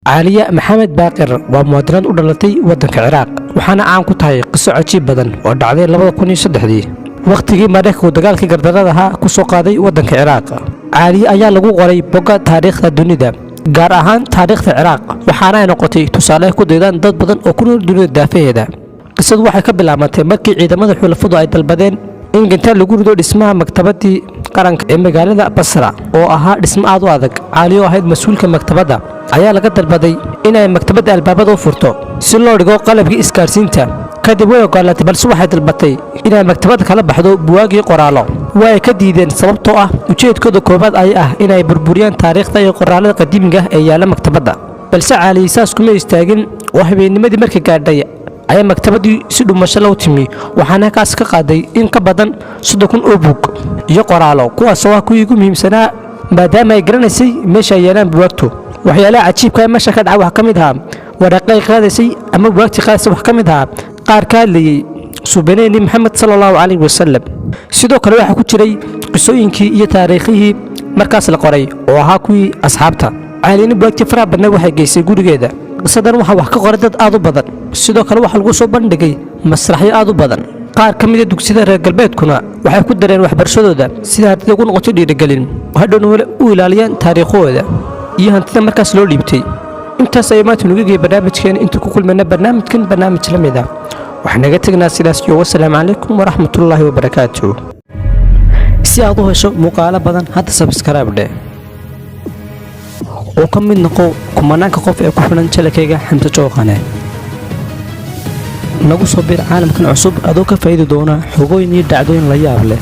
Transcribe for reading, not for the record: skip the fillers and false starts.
caaliya maxamed baaqir waa muwaadiniin u dhalatay waddanka Ciraaq waxaana caan ku tahay qiso cajiib badan oo dhacday 2003 waqtigii Mareykanku dagaalkii gardarrada ahaa ku soo qaaday waddanka Ciraaq. caaliya ayaa lagu qoray bogga taariikhda dunida gaar ahaan taariikhda Ciraaq waxaana ay noqotay tusaale ku deedaan dad badan oo ku nool dunida daafaheeda. qisadu waxay ka bilaabantay markii ciidamada xulafadu ay dalbadeen in ginta lagu rido dhismaha maktabadii qaranka ee magaalada Basra oo ahaa dhismo aad u adag. caaliyo ahayd mas'uulka maktabadda ayaa laga dalbaday inay maktabadda albaabada u furto si loo dhigo qalabkii isgaarsiinta. kadib way ogolaatay balse waxay dalbatay inay maktabadda kala baxdo buugaagii qoraallo. way ka diideen sababtoo ah ujeedkooda koobaad ay ah inay burburiyaan taariikhda iyo qoraalada qadiimiga ah ee yaala maktabadda. balse caaliya saas kuma istaagin oo habeennimadii markii gaadhay ayaa maktabadii si dhumasho loo timi waxaana kaas ka qaaday in ka badan 30,000 oo buug iyo qoraallo kuwaas oo kuwii ugu muhiimsanaa maadaama ay garanaysay meesha ay yeelaan buugagtu. waxyaalaha cajiibka ah meesha ka dhacay wax ka mid ah waraqay qaadaysay ama buugagtii qaadaysay wax ka mid ah qaar ka hadlayay suubaneeni maxamed sallallahu alayhi wasallam. sidoo kale waxa ku jiray qisooyinkii iyo taariikhihii markaas la qoray oo ahaa kuwii asxaabta. caaliyana buugagtii faraha badnaa waxay geysay gurigeeda. qisadan waxa wax ka qoray dad aad u badan sidoo kale waxa lagu soo bandhigay masraxyo aad u badan. qaar ka mid ah dugsiyada reer galbeedkuna waxay ku dareen waxbarashadooda sida ardayda ugu noqoto dhiirigelin hadhowna u ilaaliyaan taariikhooda iyo hantida markaas loo dhiibtay. intaas ayay maanta nugu geeyay barnaamijkeena inta ku kulmayna barnaamijkan barnaamij la mid ah waxaan naga tagnaa sidaas iyo wassalaamu calaykum waraxmatullaahi wabarakaatuh. si aad u hesho muuqaalo badan hadda subscribe dhe oo ka mid noqo kumanaanka qof ee ku xiran channelkayga Xamza Jooqane. nagu soo bir caalamkan cusub adoo ka faa'iido doona xogooyin iyo dhacdooyin la yaab leh.